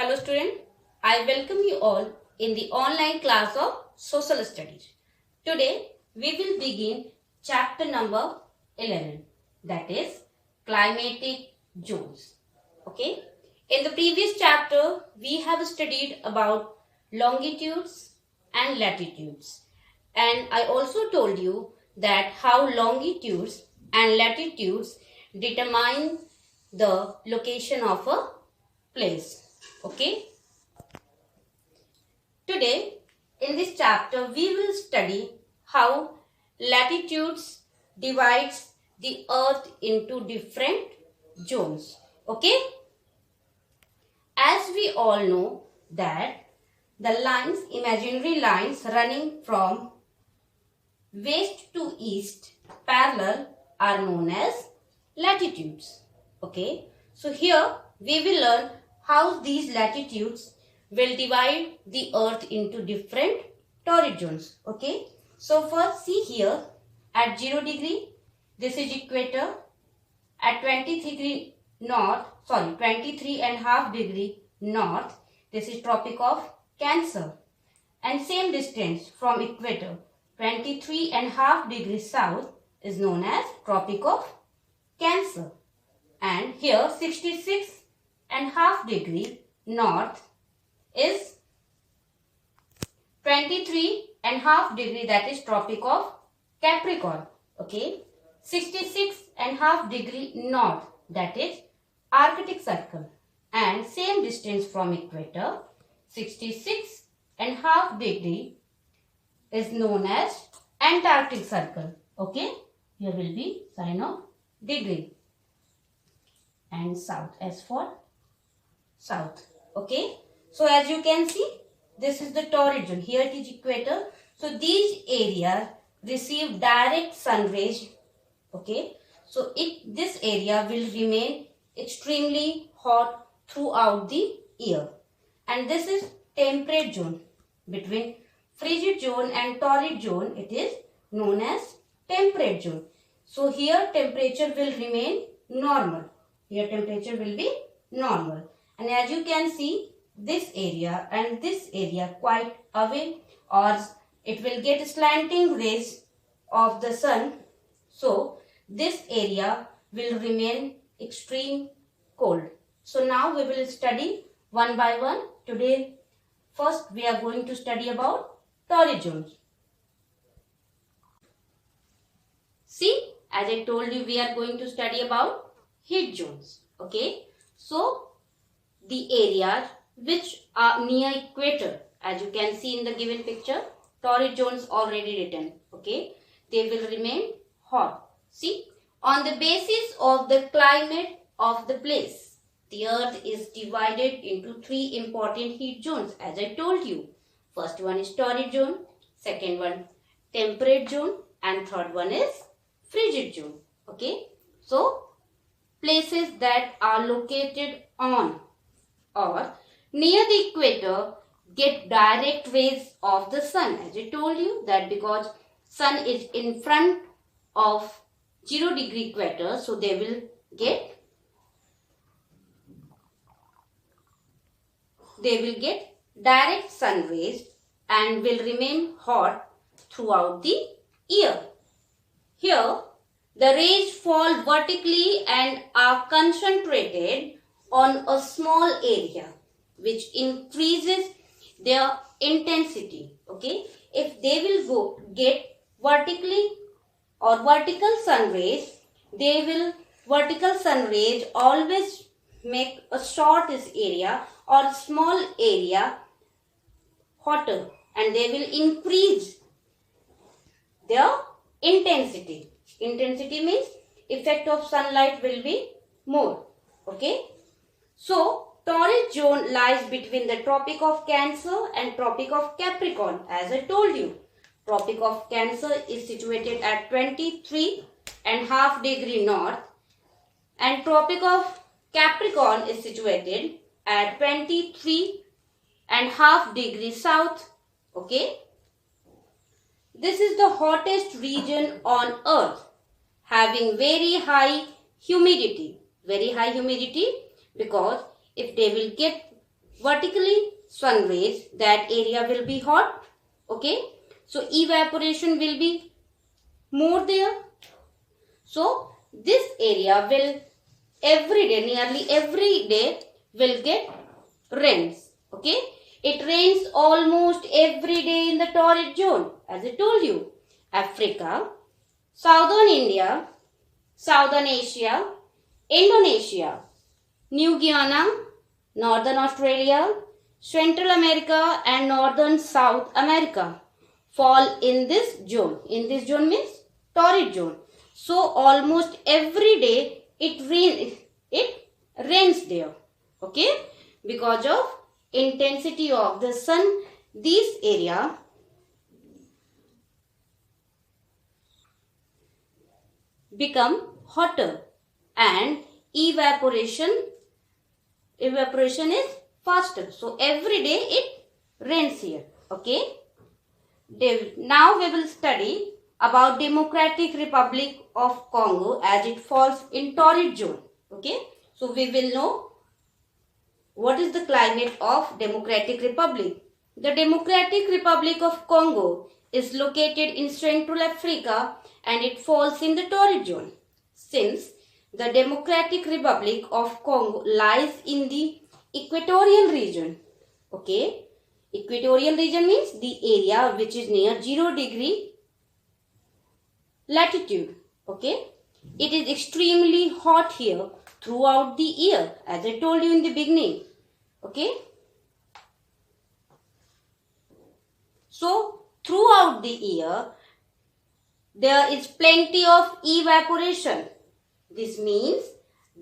Hello student, I welcome you all in the online class of Social Studies. Today we will begin chapter number 11, that is climatic zones. Okay, in the previous chapter we have studied about longitudes and latitudes, and I also told you that how longitudes and latitudes determine the location of a place. Okay. Today in this chapter we will study how latitudes divides the earth into different zones. Okay. As we all know that the lines, imaginary lines running from west to east parallel are known as latitudes. Okay. So here we will learn how these latitudes will divide the earth into different torrid zones. Okay. So first see here at 0 degree, this is equator. At 23 and half degree north, this is Tropic of Cancer. And same distance from equator, 23 and half degrees south, is known as Tropic of Cancer. And here 66 and half degree north is 23 and half degree, that is Tropic of Capricorn. Okay, 66 and half degree north, that is Arctic Circle. And same distance from equator, 66 and half degree, is known as Antarctic Circle. Okay, here will be sign of degree. And south, as for south. Okay, so as you can see, this is the torrid zone. Here it is equator. So these areas receive direct sun rays. Okay, so this area will remain extremely hot throughout the year. And this is temperate zone. Between frigid zone and torrid zone, it is known as temperate zone. So here temperature will remain normal. Here temperature will be normal. And as you can see, this area and this area quite away, or it will get slanting rays of the sun. So this area will remain extreme cold. So now we will study one by one. Today first we are going to study about torrid zones. See, as I told you, we are going to study about heat zones. Okay, so the areas which are near equator, as you can see in the given picture, torrid zones already written. Okay, they will remain hot. See, on the basis of the climate of the place, the earth is divided into three important heat zones, as I told you. First one is torrid zone, second one temperate zone, and third one is frigid zone. Okay, so places that are located on or near the equator get direct rays of the sun. As I told you that because sun is in front of 0 degree equator, so they will get direct sun rays and will remain hot throughout the year. Here the rays fall vertically and are concentrated on a small area, which increases their intensity. Okay, if they will get vertically or vertical sun rays, vertical sun rays always make a short area or small area hotter, and they will increase their intensity. Intensity means effect of sunlight will be more. Okay, so torrid zone lies between the Tropic of Cancer and Tropic of Capricorn. As I told you, Tropic of Cancer is situated at 23 and half degree north, and Tropic of Capricorn is situated at 23 and half degree south. Okay, this is the hottest region on earth, having very high humidity, because if they will get vertically sun rays, that area will be hot. Okay, so evaporation will be more there. So this area will every day, nearly every day will get rains. Okay, it rains almost every day in the torrid zone. As I told you, Africa, Southern India, Southern Asia, Indonesia, New Guinea, Northern Australia, Central America and Northern South America fall in this zone. In this zone means torrid zone. So almost every day it rains there. Okay, because of intensity of the sun, this area become hotter and evaporation is faster. So every day it rains here. Okay, now we will study about Democratic Republic of Congo as it falls in torrid zone. Okay, so we will know what is the climate of Democratic Republic. The Democratic Republic of Congo is located in Central Africa and it falls in the torrid zone. Since the Democratic Republic of Congo lies in the equatorial region. Okay, equatorial region means the area which is near 0° latitude. Okay, it is extremely hot here throughout the year, as I told you in the beginning. Okay, so throughout the year there is plenty of evaporation. This means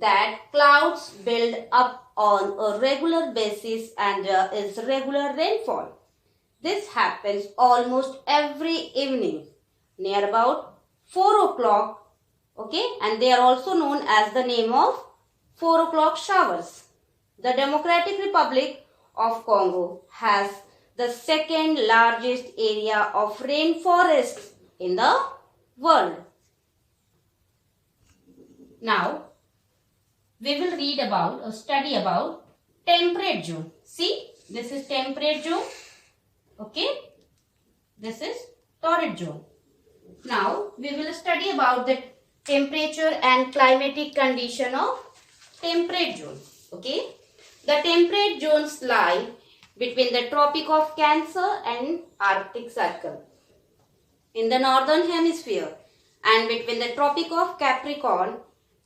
that clouds build up on a regular basis and there is regular rainfall. This happens almost every evening near about 4 o'clock. Okay, and they are also known as the name of 4 o'clock showers. The Democratic Republic of Congo has the second largest area of rainforest in the world. Now, we will read about or study about temperate zone. See, this is temperate zone. Okay, this is torrid zone. Now, we will study about the temperature and climatic condition of temperate zone. Okay, the temperate zones lie between the Tropic of Cancer and Arctic Circle in the northern hemisphere and between the Tropic of Capricorn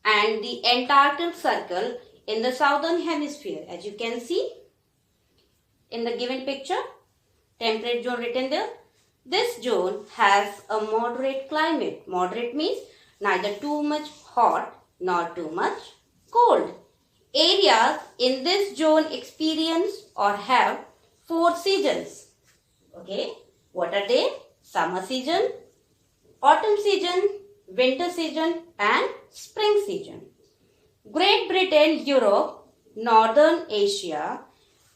and the Antarctic Circle in the southern hemisphere. As you can see in the given picture, temperate zone written there. This zone has a moderate climate. Moderate means neither too much hot nor too much cold. Areas in this zone experience or have 4 seasons. Okay, what are they? Summer season, autumn season, winter season and spring season. Great Britain, Europe, Northern Asia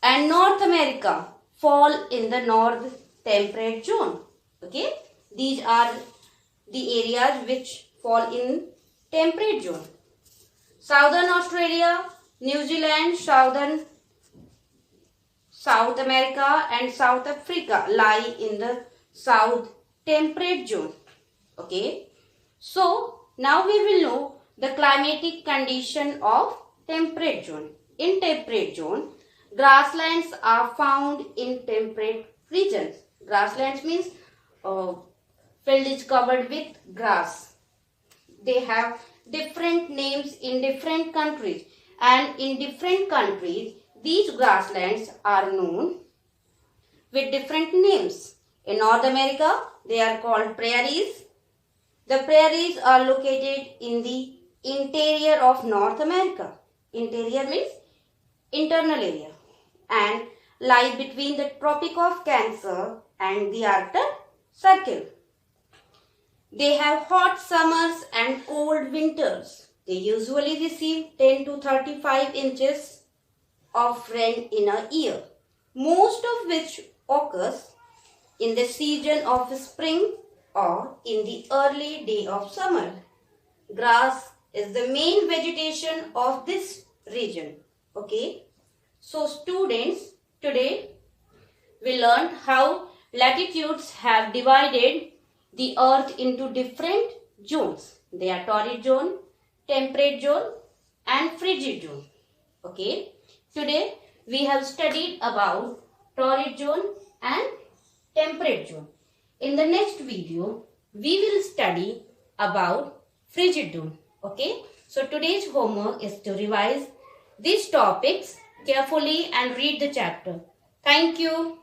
and North America fall in the north temperate zone. Okay, these are the areas which fall in temperate zone. Southern Australia, New Zealand, South America and South Africa lie in the south temperate zone. Okay, so now we will know the climatic condition of temperate zone. In temperate zone, grasslands are found in temperate regions. Grasslands means field is covered with grass. They have different names in different countries, and in different countries these grasslands are known with different names. In North America they are called prairies. The prairies are located in the interior of North America. Interior means internal area and lie between the Tropic of Cancer and the Arctic Circle. They have hot summers and cold winters. They usually receive 10 to 35 inches of rain in a year, most of which occurs in the season of spring or in the early day of summer. Grass is the main vegetation of this region. Okay, So students, today we learned how latitudes have divided the earth into different zones. They are torrid zone, temperate zone and frigid zone. Okay. Today we have studied about torrid zone and temperate zone. In the next video, we will study about frigid zone. Okay. So today's homework is to revise these topics carefully and read the chapter. Thank you.